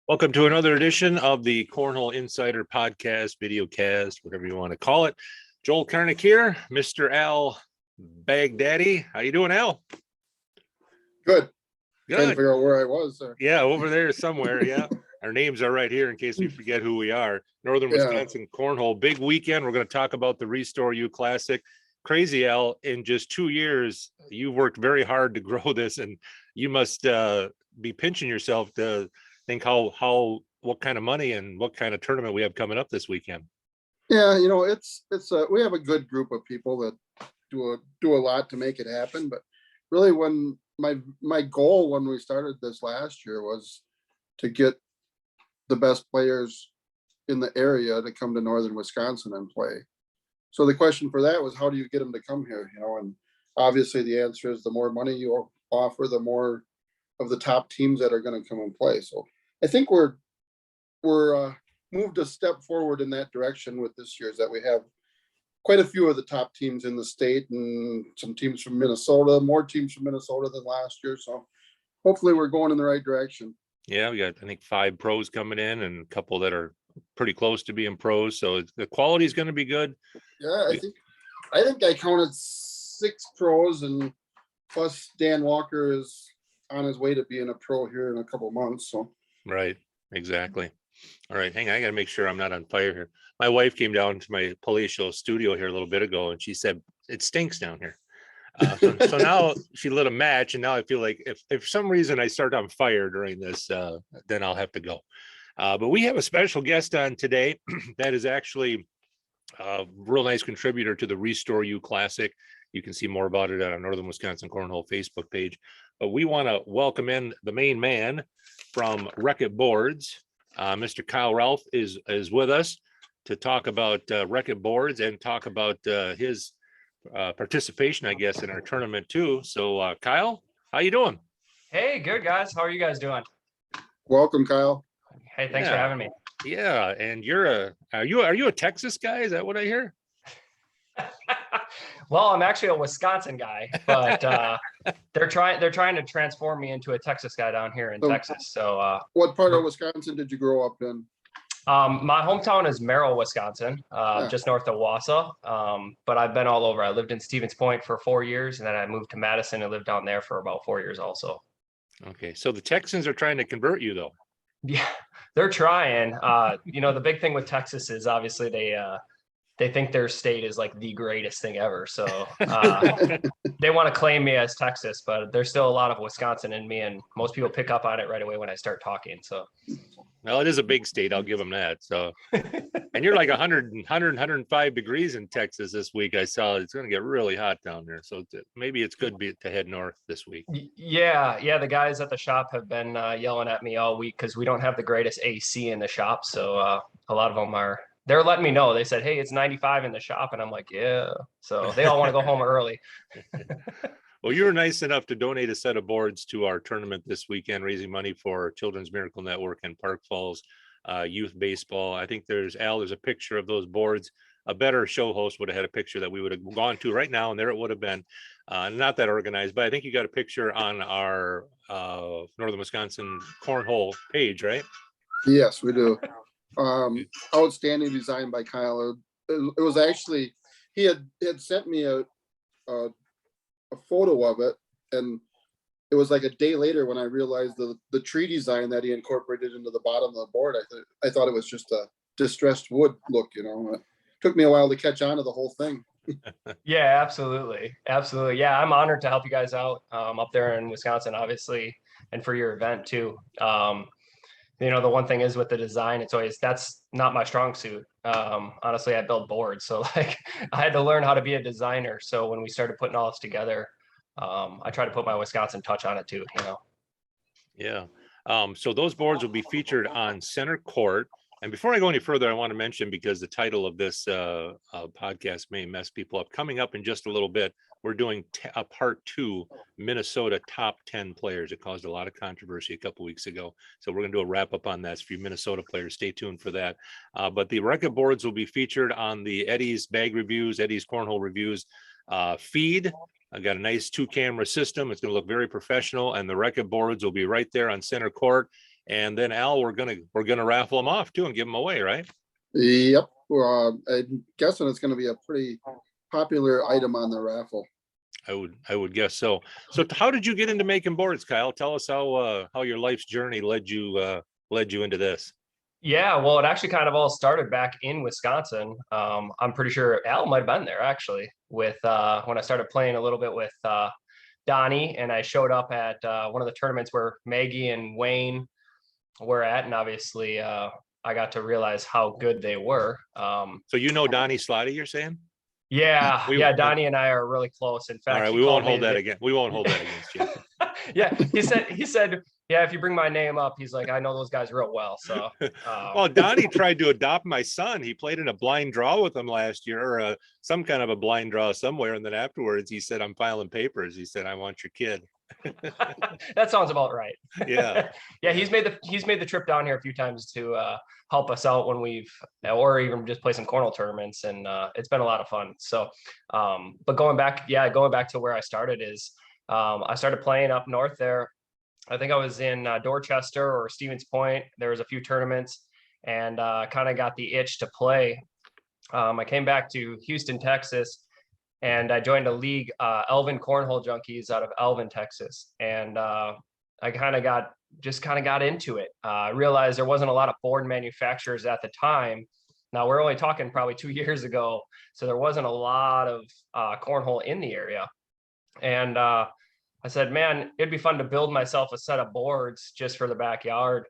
Welcome to another edition of the Cornhole Insider Podcast, videocast, whatever you want to call it. Joel Karnick here, Mr. Al Baghdadi. How you doing, Al? Good. Good. Trying to figure out where I was there. Yeah, over there somewhere. Yeah. Our names are right here in case we forget who we are. Northern Wisconsin Cornhole. Big weekend. We're going to talk about the Restore You Classic. Crazy, Al. In just 2 years, you worked very hard to grow this, and you must be pinching yourself to think what kind of money and what kind of tournament we have coming up this weekend. Yeah, it's we have a good group of people that do a lot to make it happen. But really, when my goal when we started this last year was to get the best players in the area to come to Northern Wisconsin and play. So the question for that was, how do you get them to come here? And obviously the answer is the more money you offer, the more of the top teams that are going to come and play. So I think we're moved a step forward in that direction with this year, is that we have quite a few of the top teams in the state and some teams from Minnesota, more teams from Minnesota than last year. So hopefully we're going in the right direction. Yeah, we got, I think, 5 pros coming in and a couple that are pretty close to being pros. So the quality is going to be good. Yeah, I think I counted 6 pros, and plus Dan Walker is on his way to being a pro here in a couple months. So Right, exactly. All right, hang on, I got to make sure I'm not on fire here. My wife came down to my palatial studio here a little bit ago, and she said it stinks down here. So now she lit a match, and now I feel like if for some reason I start on fire during this, then I'll have to go. But we have a special guest on today that is actually a real nice contributor to the Restore You Classic. You can see more about it on our Northern Wisconsin Cornhole Facebook page. But we want to welcome in the main man from Wreckit Boards. Mr. Kyle Ralph is with us to talk about Wreckit Boards and talk about his participation, I guess, in our tournament too. So Kyle, how you doing? Hey, good guys. How are you guys doing? welcome, Kyle. Hey, thanks for having me. Yeah, and are you a Texas guy? Is that what I hear? Well, I'm actually a Wisconsin guy, but they're trying to transform me into a Texas guy down here in Texas. So What part of Wisconsin did you grow up in? my hometown is Merrill, Wisconsin, just north of Wausau. But I've been all over. I lived in Stevens Point for 4 years, and then I moved to Madison and lived down there for about 4 years also. Okay, so the Texans are trying to convert you, though. Yeah, they're trying. The big thing with Texas is obviously they think their state is like the greatest thing ever. So they want to claim me as Texas, but there's still a lot of Wisconsin in me, and most people pick up on it right away when I start talking. So, well, it is a big state. I'll give them that. So, and you're like 105 degrees in Texas this week. I saw it's going to get really hot down there. So maybe it's good to head north this week. Yeah. The guys at the shop have been yelling at me all week because we don't have the greatest AC in the shop. So a lot of them they're letting me know. They said, hey, it's 95 in the shop. And I'm like, yeah. So they all want to go home early. Well, you were nice enough to donate a set of boards to our tournament this weekend, raising money for Children's Miracle Network and Park Falls Youth Baseball. I think there's a picture of those boards. A better show host would have had a picture that we would have gone to right now, and there it would have been. Not that organized, but I think you got a picture on our Northern Wisconsin Cornhole page, right? Yes, we do. Outstanding design by Kyle. It was actually, he had sent me a photo of it, and it was like a day later when I realized the tree design that he incorporated into the bottom of the board. I thought it was just a distressed wood look. It took me a while to catch on to the whole thing. Yeah, absolutely. Yeah, I'm honored to help you guys out up there in Wisconsin, obviously, and for your event too. The one thing is with the design, that's not my strong suit. Honestly, I build boards. So I had to learn how to be a designer. So when we started putting all this together, I try to put my Wisconsin touch on it too, Yeah. So those boards will be featured on center court. And before I go any further, I want to mention, because the title of this podcast may mess people up, coming up in just a little bit, we're doing a part 2, Minnesota top 10 players. It caused a lot of controversy a couple weeks ago. So we're going to do a wrap up on that. For you Minnesota players, stay tuned for that. But the Wreckit boards will be featured on the Eddie's Bag Reviews, Eddie's Cornhole Reviews feed. I got a nice 2-camera system. It's going to look very professional, and the Wreckit boards will be right there on center court. And then Al, we're gonna raffle them off too and give them away, right? Yep. I'm guessing it's going to be a pretty popular item on the raffle. I would guess so. So how did you get into making boards, Kyle? Tell us how your life's journey led you into this. Yeah, well, it actually kind of all started back in Wisconsin. I'm pretty sure Al might have been there actually with when I started playing a little bit with Donnie, and I showed up at one of the tournaments where Maggie and Wayne were at, and obviously I got to realize how good they were. So you know Donnie Slotty, you're saying? Yeah, Donnie and I are really close. In fact, all right, he we won't called me hold that the- again. We won't hold that against you. Yeah, he said, yeah, if you bring my name up, he's like, I know those guys real well. So, Well, Donnie tried to adopt my son. He played in a blind draw with him last year, or some kind of a blind draw somewhere. And then afterwards, he said, "I'm filing papers." He said, "I want your kid." that sounds about right. Yeah. Yeah, he's made the trip down here a few times to help us out when we've, or even just play some cornhole tournaments, and it's been a lot of fun. So, but going back to where I started is I started playing up north there. I think I was in Dorchester or Stevens Point. There was a few tournaments, and kind of got the itch to play. I came back to Houston, Texas, and I joined a league, Elvin Cornhole Junkies out of Elvin, Texas. And I kind of got into it. I realized there wasn't a lot of board manufacturers at the time. Now we're only talking probably 2 years ago, so there wasn't a lot of cornhole in the area. And I said, man, it'd be fun to build myself a set of boards just for the backyard.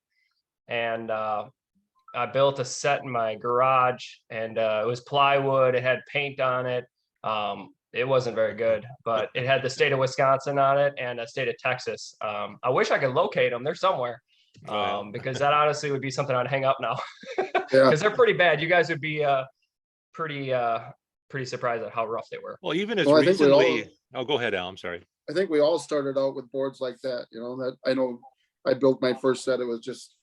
And I built a set in my garage, and it was plywood. It had paint on it. It wasn't very good, but it had the state of Wisconsin on it and a state of Texas. I wish I could locate them. They're somewhere, because that honestly would be something I'd hang up now, because they're pretty bad. You guys would be pretty surprised at how rough they were. Well, even as Well, I think recently, oh, go ahead, Al. I'm sorry. I think we all started out with boards like that, that I know I built my first set. It was just,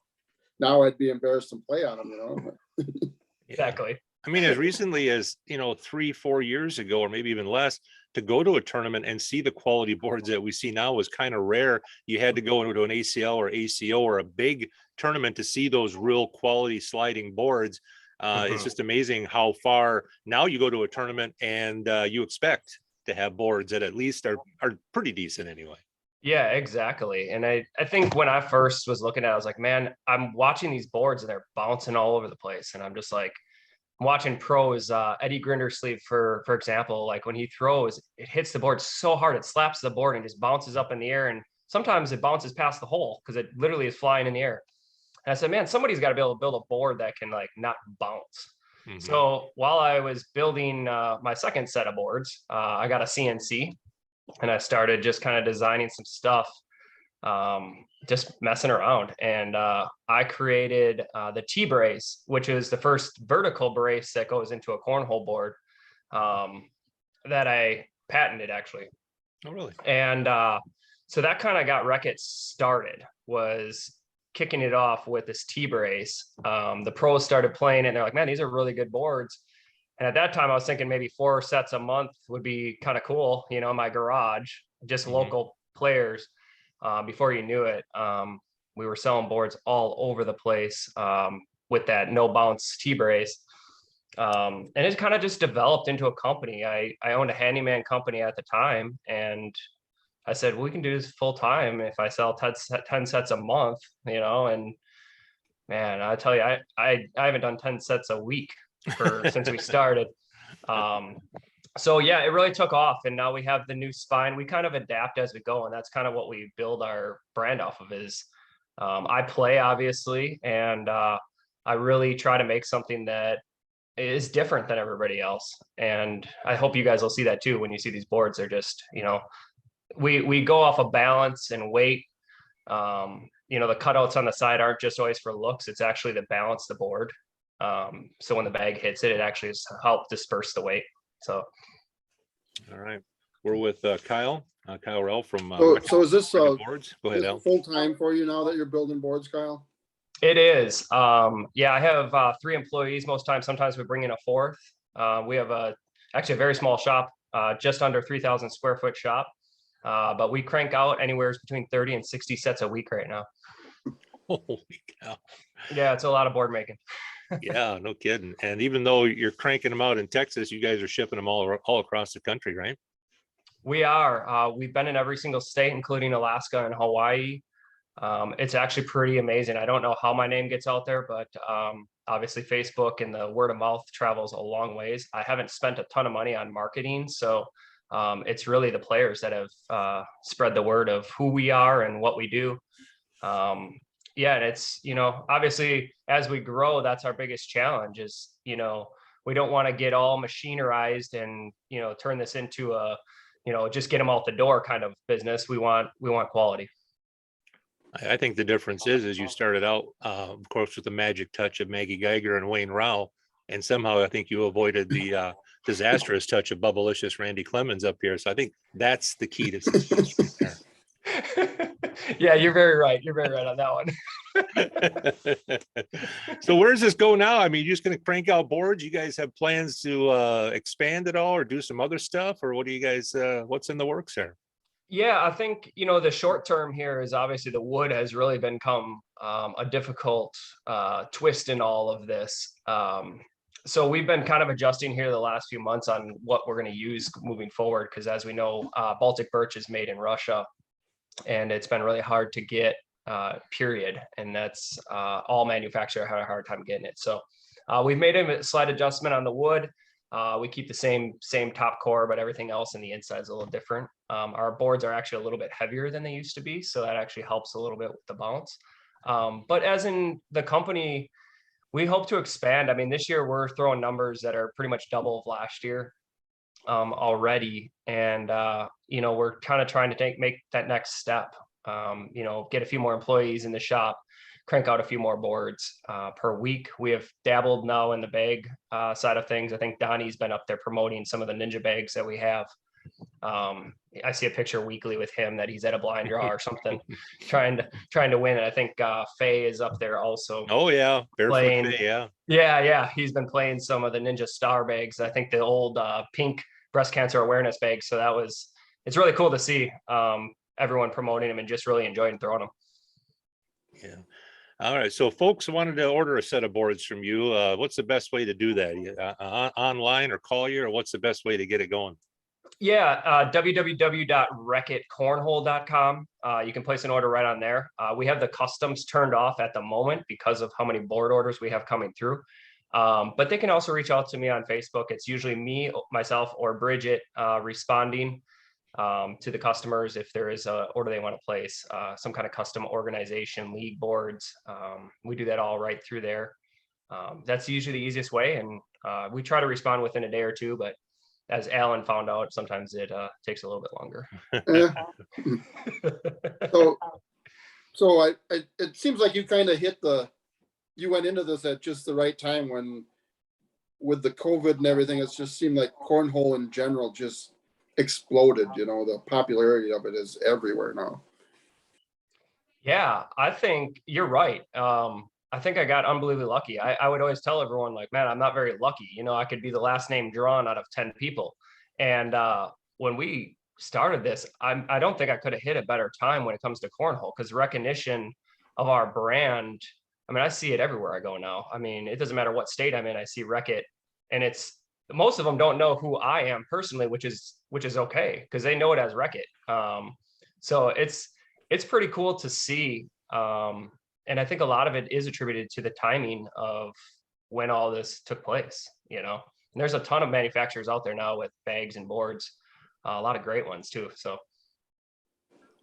now I'd be embarrassed to play on them, Exactly. I mean, as recently as 3-4 years ago, or maybe even less, to go to a tournament and see the quality boards that we see now was kind of rare. You had to go into an ACL or ACO or a big tournament to see those real quality sliding boards. It's just amazing how far now you go to a tournament and you expect to have boards that at least are pretty decent anyway. Yeah, exactly. And I think when I first was looking at it, I was like, man, I'm watching these boards and they're bouncing all over the place. And I'm just like, watching pros, Eddie Grindersleeve, for example, like when he throws, it hits the board so hard, it slaps the board and just bounces up in the air. And sometimes it bounces past the hole because it literally is flying in the air. And I said, man, somebody's got to be able to build a board that can like not bounce. So while I was building my second set of boards, I got a CNC and I started just kind of designing some stuff, just messing around. And I created the T-brace, which is the first vertical brace that goes into a cornhole board, that I patented actually. Oh, really? And so that kind of got Wreckit started, was kicking it off with this T-brace. The pros started playing it and they're like, man, these are really good boards. And at that time I was thinking maybe 4 sets a month would be kind of cool, in my garage, just local players. Before you knew it, we were selling boards all over the place with that no bounce T-brace. And it kind of just developed into a company. I owned a handyman company at the time, and I said, well, we can do this full time if I sell 10 sets a month, and man, I tell you, I haven't done 10 sets a week since we started. So yeah, it really took off, and now we have the new spine. We kind of adapt as we go, and that's kind of what we build our brand off of is, I play obviously, and I really try to make something that is different than everybody else. And I hope you guys will see that too. When you see these boards, they're just, we go off of balance and weight. The cutouts on the side aren't just always for looks. It's actually to balance the board. So when the bag hits it, it actually helps disperse the weight. So. All right. We're with Kyle Rell from so is this boards. Go ahead, Al. Full time for you now that you're building boards, Kyle? It is. Yeah, I have 3 employees most times. Sometimes we bring in a 4th. We have actually a very small shop, just under 3,000 square foot shop. But we crank out anywhere between 30 and 60 sets a week right now. Holy cow. Yeah, it's a lot of board making. Yeah, no kidding. And even though you're cranking them out in Texas, you guys are shipping them all across the country, right? We are. We've been in every single state, including Alaska and Hawaii. It's actually pretty amazing. I don't know how my name gets out there, but obviously Facebook and the word of mouth travels a long ways. I haven't spent a ton of money on marketing, so it's really the players that have spread the word of who we are and what we do. Yeah, and it's, obviously as we grow, that's our biggest challenge is, we don't want to get all machinerized and, turn this into a, just get them out the door kind of business. We want quality. I think the difference is you started out, of course, with the magic touch of Maggie Geiger and Wayne Rao, and somehow I think you avoided the disastrous touch of Bubblicious Randy Clemens up here. So I think that's the key to success right there. Yeah, you're very right. You're very right on that one. So where's this go now? I mean, you're just going to crank out boards? You guys have plans to expand it all or do some other stuff? Or what do you guys, what's in the works there? Yeah, I think, the short term here is obviously the wood has really become a difficult twist in all of this. So we've been kind of adjusting here the last few months on what we're going to use moving forward. Because as we know, Baltic birch is made in Russia. And it's been really hard to get, period. And that's all manufacturer had a hard time getting it. So we've made a slight adjustment on the wood. We keep the same top core, but everything else in the inside is a little different. Our boards are actually a little bit heavier than they used to be. So that actually helps a little bit with the bounce. But as in the company, we hope to expand. I mean, this year we're throwing numbers that are pretty much double of last year. Already, and we're kind of trying to make that next step. Get a few more employees in the shop, crank out a few more boards per week. We have dabbled now in the bag side of things. I think Donnie's been up there promoting some of the Ninja bags that we have. I see a picture weekly with him that he's at a blind draw or something, trying to win. And I think Faye is up there also. Oh yeah, playing. Faye, yeah. Yeah. He's been playing some of the Ninja Star bags. I think the old pink breast cancer awareness bags. So it's really cool to see everyone promoting them and just really enjoying throwing them. Yeah. All right. So folks wanted to order a set of boards from you. What's the best way to do that? Online or call you, or what's the best way to get it going? Yeah, www.wreckitcornhole.com. You can place an order right on there. We have the customs turned off at the moment because of how many board orders we have coming through. But they can also reach out to me on Facebook. It's usually me, myself, or Bridget responding to the customers if there is an order they want to place, some kind of custom organization, league boards. We do that all right through there. That's usually the easiest way. And we try to respond within a day or two, but as Alan found out, sometimes it takes a little bit longer. So it seems like you kind of you went into this at just the right time when, with the COVID and everything, it just seemed like cornhole in general just exploded. The popularity of it is everywhere now. Yeah, I think you're right. I think I got unbelievably lucky. I would always tell everyone, like, man, I'm not very lucky. I could be the last name drawn out of 10 people. And when we started this, I don't think I could have hit a better time when it comes to cornhole, because recognition of our brand, I mean, I see it everywhere I go now. I mean, it doesn't matter what state I'm in, I see Wreckit, and most of them don't know who I am personally, which is okay, because they know it as Wreckit. So it's pretty cool to see. And I think a lot of it is attributed to the timing of when all this took place, and there's a ton of manufacturers out there now with bags and boards, a lot of great ones too. So.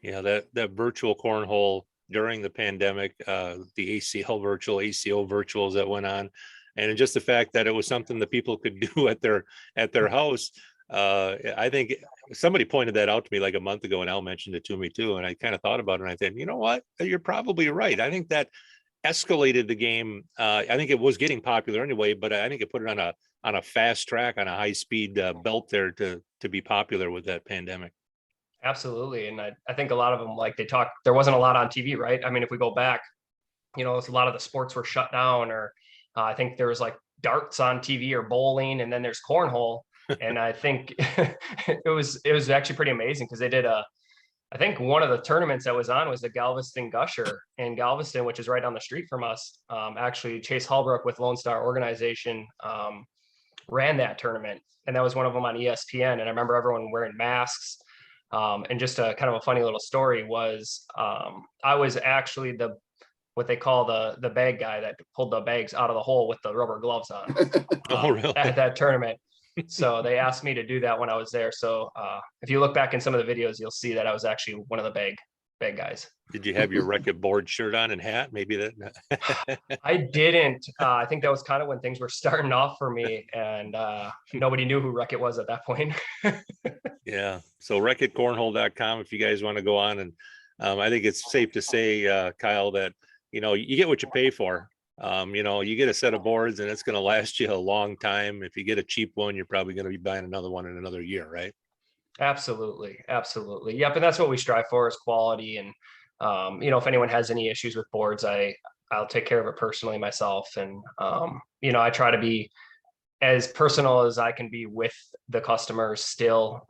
Yeah, that virtual cornhole during the pandemic, the ACO virtuals that went on, and just the fact that it was something that people could do at their house. I think somebody pointed that out to me like a month ago, and Al mentioned it to me too. And I kind of thought about it, and I said, you know what? You're probably right. I think that escalated the game. I think it was getting popular anyway, but I think it put it on a fast track, on a high speed belt there to be popular with that pandemic. Absolutely. And I think a lot of them, like there wasn't a lot on TV, right? I mean, if we go back, it's a lot of the sports were shut down, or I think there was like darts on TV or bowling, and then there's cornhole. And I think it was actually pretty amazing, because they did a I think one of the tournaments that was on was the Galveston Gusher in Galveston, which is right down the street from us. Actually, Chase Hallbrook with Lone Star Organization ran that tournament, and that was one of them on ESPN. And I remember everyone wearing masks. And just a kind of a funny little story was I was actually what they call the bag guy that pulled the bags out of the hole with the rubber gloves on Oh, really? at that tournament. So they asked me to do that when I was there. So if you look back in some of the videos, you'll see that I was actually one of the bag guys. Did you have your Wreckit board shirt on and hat? Maybe that. I didn't. I think that was kind of when things were starting off for me, and nobody knew who Wreckit was at that point. Yeah. So wreckitcornhole.com if you guys want to go on. And I think it's safe to say, Kyle, that, you get what you pay for. You get a set of boards and it's going to last you a long time. If you get a cheap one, you're probably going to be buying another one in another year, right? Absolutely. Absolutely. Yep. And that's what we strive for, is quality. And, if anyone has any issues with boards, I'll take care of it personally myself. And, I try to be as personal as I can be with the customers still.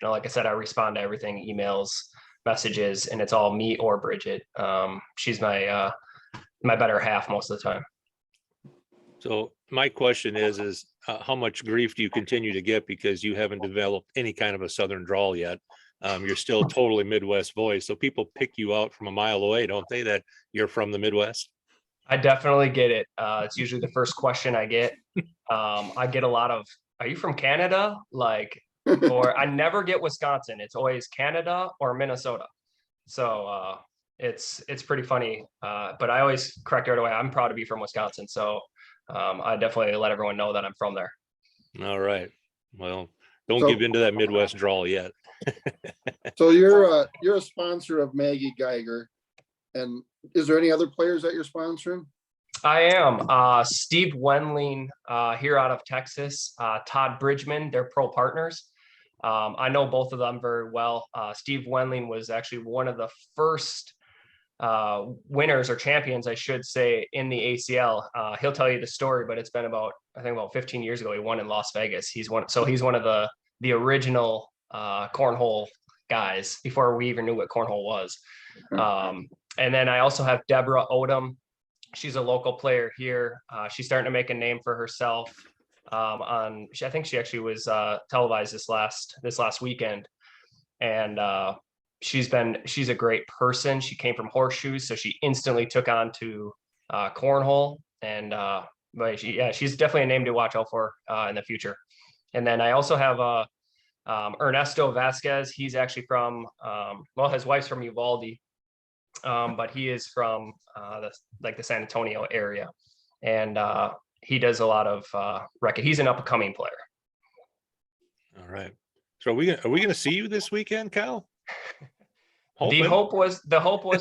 Like I said, I respond to everything, emails, messages, and it's all me or Bridget. She's my better half most of the time. So my question is how much grief do you continue to get because you haven't developed any kind of a Southern drawl yet? You're still totally Midwest voice. So people pick you out from a mile away, don't they, that you're from the Midwest? I definitely get it. It's usually the first question I get. I get a lot of, "Are you from Canada?" Or I never get Wisconsin. It's always Canada or Minnesota. So it's pretty funny. But I always correct right away. I'm proud to be from Wisconsin. So I definitely let everyone know that I'm from there. All right. Well, don't So- give into that Midwest drawl yet. So you're a sponsor of Maggie Geiger, and is there any other players that you're sponsoring? I am. Steve Wendling here out of Texas, Todd Bridgman, they're pro partners. I know both of them very well. Steve Wendling was actually one of the first winners or champions, I should say, in the ACL. He'll tell you the story, but it's been about 15 years ago. He won in Las Vegas. He's one of the original cornhole guys before we even knew what cornhole was. And then I also have Deborah Odom. She's a local player here. She's starting to make a name for herself. I think she actually was televised this last weekend, and she's a great person. She came from horseshoes, so she instantly took on to cornhole, and but she's definitely a name to watch out for in the future. And then I also have Ernesto Vasquez. He's actually from his wife's from Uvalde, but he is from the San Antonio area, and he does a lot of Wreckit. He's an up and coming player. All right. So are we going to see you this weekend, Kyle? The hope was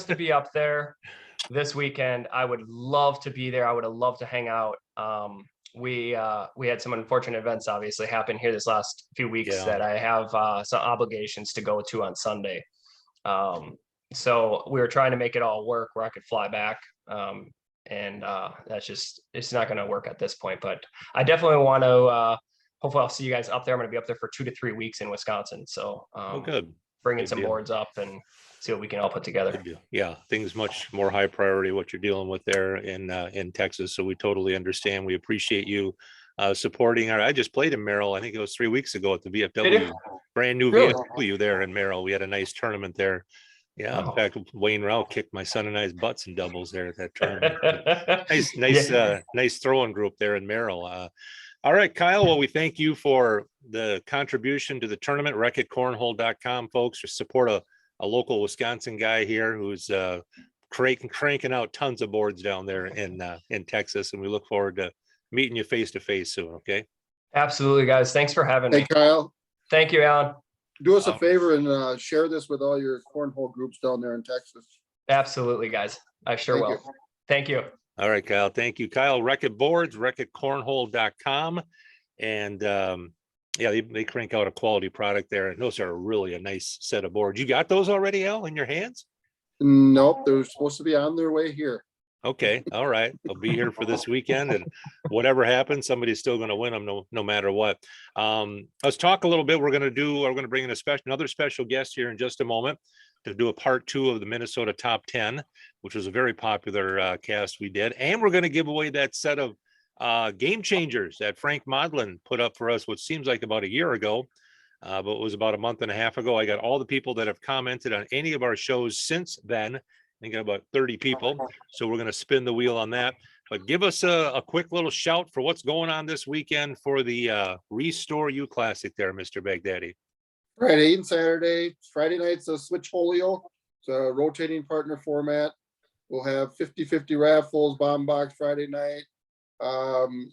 to be up there this weekend. I would love to be there. I would have loved to hang out. We had some unfortunate events obviously happen here this last few weeks that I have some obligations to go to on Sunday. So we were trying to make it all work where I could fly back. And it's not going to work at this point, but I definitely want to, hopefully I'll see you guys up there. I'm going to be up there for 2 to 3 weeks in Wisconsin. So, good. Bringing Good some deal. boards up and see what we can all put together. Yeah, things much more high priority what you're dealing with there in Texas. So we totally understand. We appreciate you supporting I just played in Merrill. I think it was 3 weeks ago at the VFW, brand new VFW there in Merrill. We had a nice tournament there. Yeah, in fact, Wayne Rao kicked my son and I's butts in doubles there at that tournament. Nice throwing group there in Merrill. All right, Kyle. Well, we thank you for the contribution to the tournament. Wreckitcornhole.com, folks. Just support a local Wisconsin guy here who's cranking out tons of boards down there in Texas, and we look forward to meeting you face to face soon. Okay. Absolutely, guys. Thanks for having me. Hey, Kyle, Thank you, Alan. do us a favor and share this with all your cornhole groups down there in Texas. Absolutely, guys. I sure Thank will. you. Thank you. All right, Kyle. Thank you, Kyle. Wreckit boards, wreckitcornhole.com, and they crank out a quality product there. And those are really a nice set of boards. You got those already, Al, in your hands? Nope, they're supposed to be on their way here. Okay. All right. I'll be here for this weekend, and whatever happens, somebody's still going to win them no matter what. Let's talk a little bit. We're going to bring in another special guest here in just a moment. to do a part 2 of the Minnesota Top 10, which was a very popular cast we did. And we're going to give away that set of Game Changers that Frank Modlin put up for us, which seems like about a year ago, but it was about a month and a half ago. I got all the people that have commented on any of our shows since then. I think about 30 people. So we're going to spin the wheel on that. But give us a quick little shout for what's going on this weekend for the Restore You Classic there, Mr. Baghdadi. Friday and Saturday. Friday night's a Switch Holio. It's a rotating partner format. We'll have 50-50 raffles, bomb box Friday night.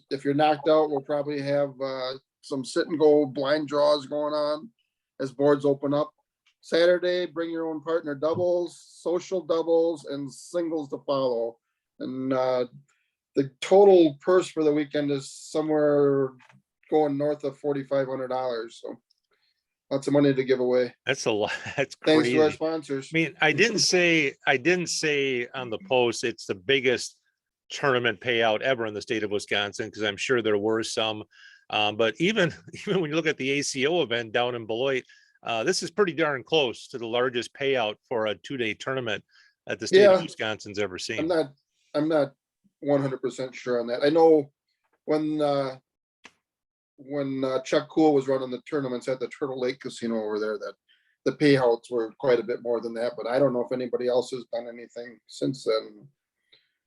If you're knocked out, we'll probably have some sit and go blind draws going on as boards open up. Saturday, bring your own partner doubles, social doubles, and singles to follow. And the total purse for the weekend is somewhere going north of $4,500. So lots of money to give away. That's a lot. That's Thanks crazy. to our sponsors. I mean, I didn't say on the post it's the biggest tournament payout ever in the state of Wisconsin, because I'm sure there were some. But even when you look at the ACO event down in Beloit, this is pretty darn close to the largest payout for a 2-day tournament that the state of Wisconsin's ever seen. I'm not 100% sure on that. I know when Chuck Cool was running the tournaments at the Turtle Lake Casino over there, that the payouts were quite a bit more than that, but I don't know if anybody else has done anything since then.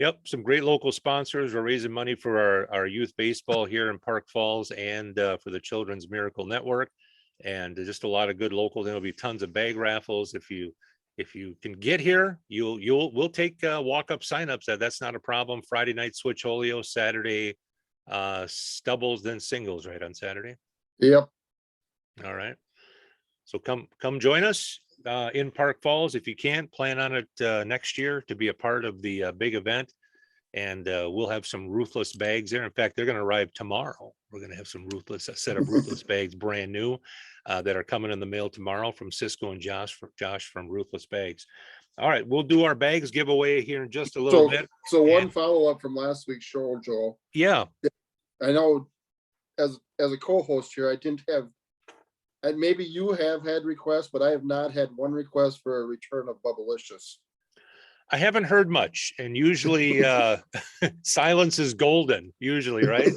Yep, some great local sponsors. We're raising money for our youth baseball here in Park Falls and for the Children's Miracle Network, and just a lot of good local. There'll be tons of bag raffles. If you can get here, we'll take walk-up signups. That's not a problem. Friday night Switch Holio, Saturday doubles, then singles right on Saturday. Yep. All right. So come join us in Park Falls. If you can, plan on it next year to be a part of the big event. And we'll have some Ruthless bags there. In fact, they're going to arrive tomorrow. We're going to have a set of Ruthless bags, brand new, that are coming in the mail tomorrow from Cisco and Josh from Ruthless Bags. All right, we'll do our bags giveaway here in just a little bit. So one follow-up from last week's show, Joel. Yeah. I know as a co-host here, I didn't have, and maybe you have had requests, but I have not had one request for a return of Bubblicious. I haven't heard much, and usually silence is golden, usually, right?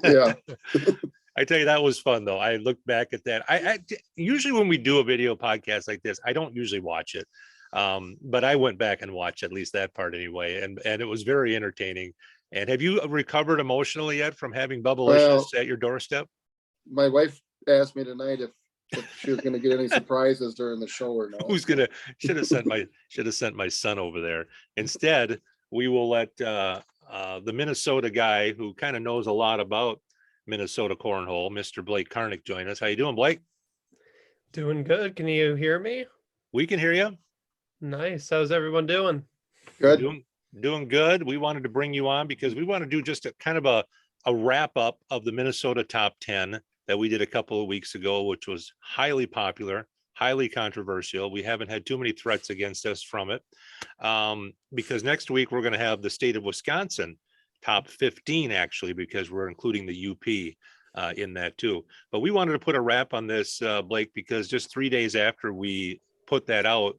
Yeah. I tell you, that was fun though. I looked back at that. I usually when we do a video podcast like this, I don't usually watch it. But I went back and watched at least that part anyway. And it was very entertaining. And have you recovered emotionally yet from having Bubblicious at your doorstep? My wife asked me tonight if she was going to get any surprises during the show or not. Should have sent my son over there. Instead, we will let the Minnesota guy who kind of knows a lot about Minnesota cornhole, Mr. Blake Karnick, join us. How you doing, Blake? Doing good. Can you hear me? We can hear you. Nice. How's everyone doing? Good. Doing good. We wanted to bring you on because we want to do just a kind of a wrap up of the Minnesota Top 10 that we did a couple of weeks ago, which was highly popular, highly controversial. We haven't had too many threats against us from it, because next week we're going to have the state of Wisconsin top 15, actually, because we're including the UP in that too. But we wanted to put a wrap on this, Blake, because just 3 days after we put that out,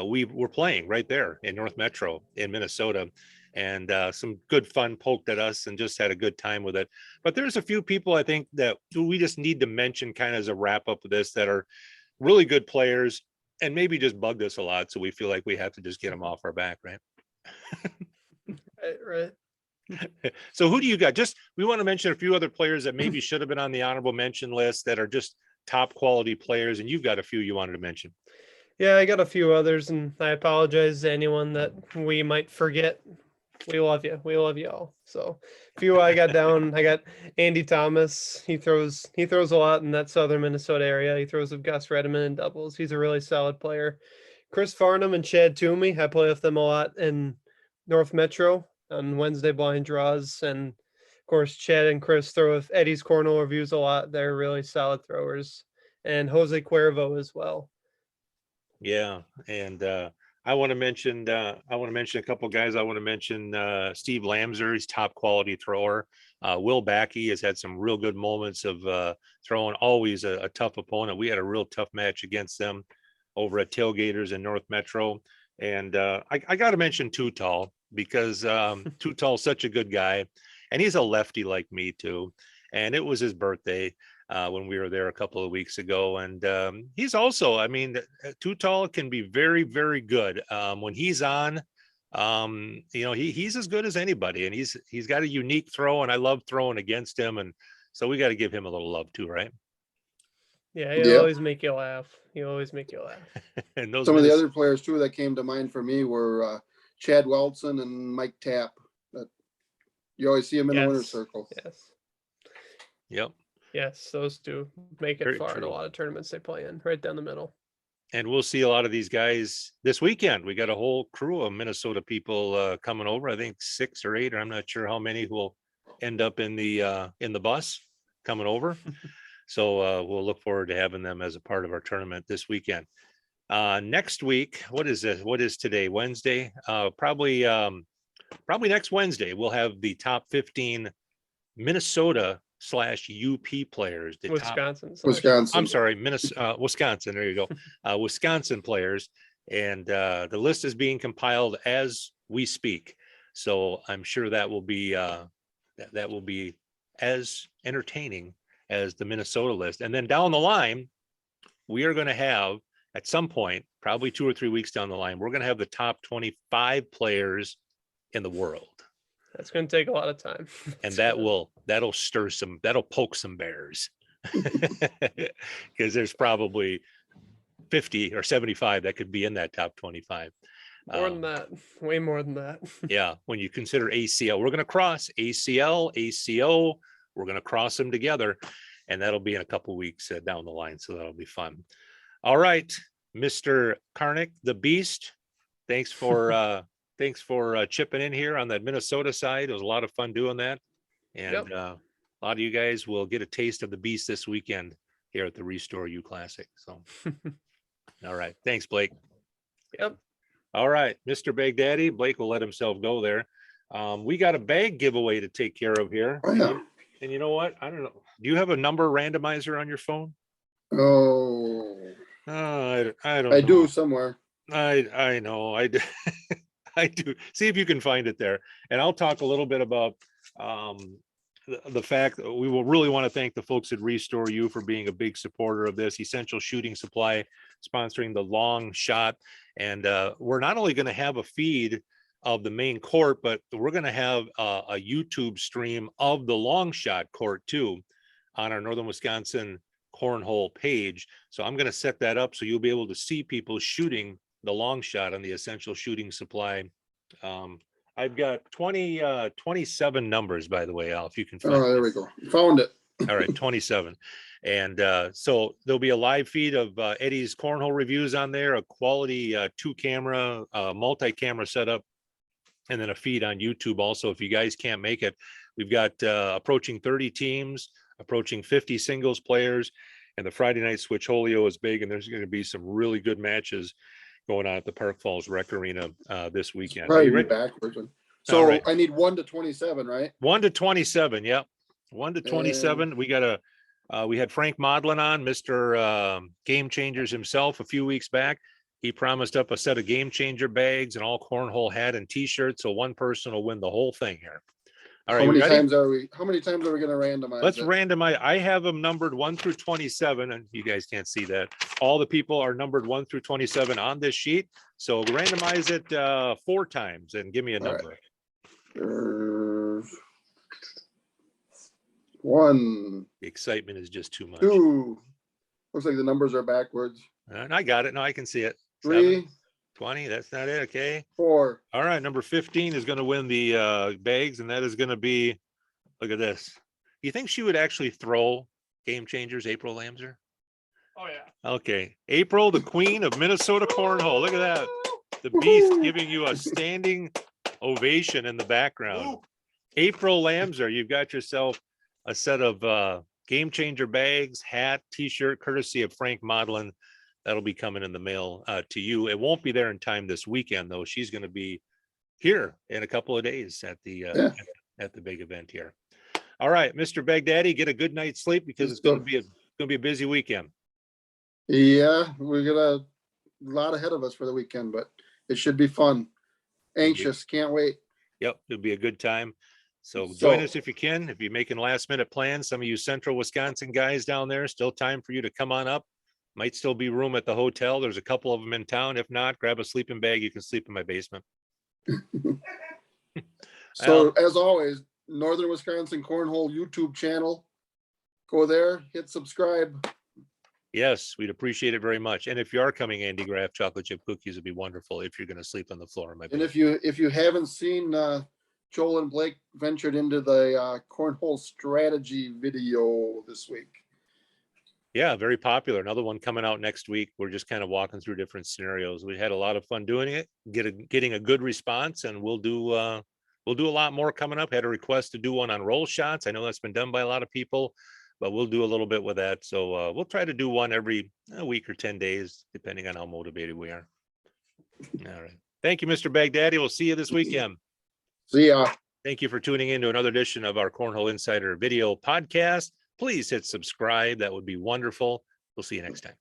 we were playing right there in North Metro in Minnesota, and some good fun poked at us and just had a good time with it. But there's a few people I think that we just need to mention kind of as a wrap up of this that are really good players and maybe just bugged us a lot. So we feel like we have to just get them off our back, right? Right. So who do you got? We want to mention a few other players that maybe should have been on the honorable mention list that are just top quality players. And you've got a few you wanted to mention. Yeah, I got a few others, and I apologize to anyone that we might forget. We love you. We love you all. So a few I got down. I got Andy Thomas. He throws a lot in that southern Minnesota area. He throws with Gus Redmond in doubles. He's a really solid player. Chris Farnham and Chad Toomey. I play with them a lot in North Metro on Wednesday blind draws. And of course, Chad and Chris throw with Eddie's Cornhole Reviews a lot. They're really solid throwers. And Jose Cuervo as well. Yeah. And I want to mention a couple of guys. I want to mention Steve Lamser. He's top quality thrower. Will Backey has had some real good moments of throwing, always a tough opponent. We had a real tough match against them over at Tailgaters in North Metro. And I got to mention Too Tall because Too Tall's such a good guy, and he's a lefty like me too. And it was his birthday when we were there a couple of weeks ago. And he's also, I mean, Too Tall can be very, very good when he's on. You know, he's as good as anybody, and he's got a unique throw, and I love throwing against him. And so we got to give him a little love too, right? Yeah, he'll Yep. always make you laugh. He'll always make you laugh. And those Some of the other players too that came to mind for me were Chad Welson and Mike Tapp. That you always see him in the winner's Yes. circle. Yes. Yep. Yes, those two make it Very far in a true. lot of tournaments they play in, right down the middle. And we'll see a lot of these guys this weekend. We got a whole crew of Minnesota people coming over. I think 6 or 8, or I'm not sure how many will end up in the bus coming over. So we'll look forward to having them as a part of our tournament this weekend. Next week, what is this? What is today? Wednesday? Probably next Wednesday, we'll have the top 15 Minnesota / UP players. The top, Wisconsin. Wisconsin. I'm sorry, Wisconsin. There you go. Wisconsin players. And the list is being compiled as we speak. So I'm sure that will be that will be as entertaining as the Minnesota list. And then down the line, we are going to have at some point, probably 2 or 3 weeks down the line, we're going to have the top 25 players in the world. That's going to take a lot of time. And that'll poke some bears because there's probably 50 or 75 that could be in that top 25. More than that, way more than that. Yeah, when you consider ACL, we're going to cross ACL, ACO, we're going to cross them together, and that'll be in a couple of weeks down the line. So that'll be fun. All right, Mr. Karnick, the Beast. Thanks for chipping in here on that Minnesota side. It was a lot of fun doing that, and a lot of you guys will get a taste of the Beast this weekend here at the Restore You Classic. So, all right, thanks, Blake. Yep. All right, Mr. Baghdaddy. Blake will let himself go there. We got a bag giveaway to take care of here. Oh, yeah. And you know what? I don't know. Do you have a number randomizer on your phone? Oh, I don't I know. do somewhere. I know. I do. I do. See if you can find it there. And I'll talk a little bit about the fact that we will really want to thank the folks at Restore You for being a big supporter of this. Essential Shooting Supply sponsoring the long shot. And we're not only going to have a feed of the main court, but we're going to have a YouTube stream of the long shot court too on our Northern Wisconsin Cornhole page. So I'm going to set that up so you'll be able to see people shooting the long shot on the Essential Shooting Supply. I've got 27 numbers, by the way, Al, if you can find Oh, there we go. Found it. All right, 27. And so there'll be a live feed of Eddie's Cornhole reviews on there, a quality 2-camera, multi-camera setup, and then a feed on YouTube also. If you guys can't make it, we've got approaching 30 teams, approaching 50 singles players, and the Friday night Switcholio is big, and there's going to be some really good matches going on at the Park Falls Rec Arena this weekend. Probably be backwards. So right. I need 1 to 27, right? 1 to 27. Yep. 1 to 27. We got we had Frank Modlin on, Mr. Game Changers himself a few weeks back. He promised up a set of Game Changer bags and all Cornhole hat and t-shirts. So one person will win the whole thing here. All right. How many ready? times are we going to randomize? Let's it? randomize. I have them numbered 1 through 27, and you guys can't see that. All the people are numbered 1 through 27 on this sheet. So randomize it 4 times and give me a All number. right. 1. The excitement is just too much. 2. Looks like the numbers are backwards. And I got it. No, I can see it. 3. 7, 20. That's not it. Okay. 4. All right. Number 15 is going to win the bags, and that is going to be, look at this. You think she would actually throw Game Changers, April Lamser? Oh, yeah. Okay. April, the queen of Minnesota Cornhole. Look at that. The Beast giving you a standing ovation in the background. April Lamser, you've got yourself a set of Game Changer bags, hat, t-shirt, courtesy of Frank Modlin. That'll be coming in the mail to you. It won't be there in time this weekend, though. She's going to be here in a couple of days at the big event here. All right, Mr. Baghdaddy, get a good night's sleep because it's going to be a busy weekend. Yeah, we're gonna lot ahead of us for the weekend, but it should be fun. Anxious, can't wait. Yep, it'll be a good time. So So- join us if you can. If you're making last minute plans, some of you central Wisconsin guys down there, still time for you to come on up. Might still be room at the hotel. There's a couple of them in town. If not, grab a sleeping bag. You can sleep in my basement. So as always, Northern Wisconsin Cornhole YouTube channel. Go there, hit subscribe. Yes, we'd appreciate it very much. And if you are coming, Andy Graff chocolate chip cookies would be wonderful if you're going to sleep on the floor in my And basement. if you haven't seen, Joel and Blake ventured into the cornhole strategy video this week. Yeah, very popular. Another one coming out next week. We're just kind of walking through different scenarios. We had a lot of fun doing it, getting a good response, and we'll do a lot more coming up. Had a request to do one on roll shots. I know that's been done by a lot of people, but we'll do a little bit with that. So we'll try to do one every week or 10 days, depending on how motivated we are. All right. Thank you, Mr. Baghdadi. We'll see you this weekend. See ya. Thank you for tuning in to another edition of our Cornhole Insider video podcast. Please hit subscribe. That would be wonderful. We'll see you next time.